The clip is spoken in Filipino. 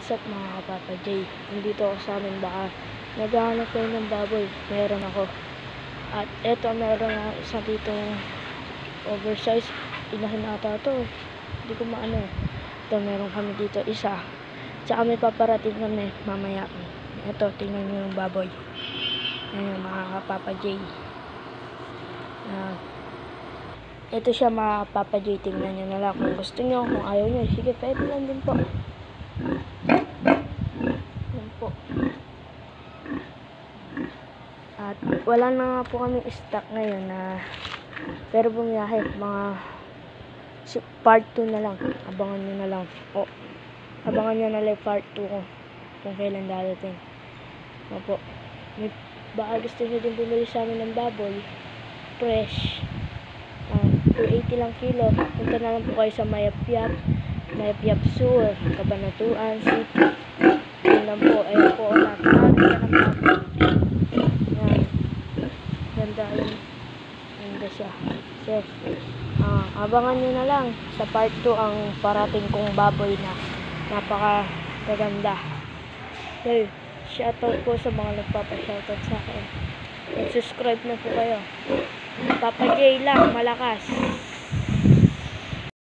What's up mga kapapa J? Nandito ako sa amin, baka naghahanap kayo ng baboy. Meron ako. At eto, meron ako isa ditong oversize. Inahin ata ito. Hindi ko maano. Ito, meron kami dito isa. Tsaka may paparating kami mamaya. Eto, tingnan nyo yung baboy. Ayan mga kapapa J. Ito siya mga kapapa J. Tingnan nyo na lang. Kung gusto nyo, kung ayaw nyo, sige, pwede lang din po. Yan po. At wala na nga po kami stock ngayon na pero bumiyahe mga part 2 na lang. Abangan nyo na lang. O, abangan nyo na lang part 2 ko kung kailan dadating. Opo. Baka gusto nyo din bumili sa amin ng baboy fresh. 280 lang kilo. Punta na lang po kayo sa Mayapyap Sur, Cabanatuan City. Yun lang po. Ayun po. Ganda yun. Ganda siya. So, abangan nyo na lang sa part 2 ang parating kong baboy na napakaganda. Okay. Shoutout po sa mga nagpapa-shoutout sa akin. Subscribe na po kayo. Papa J lang, malakas.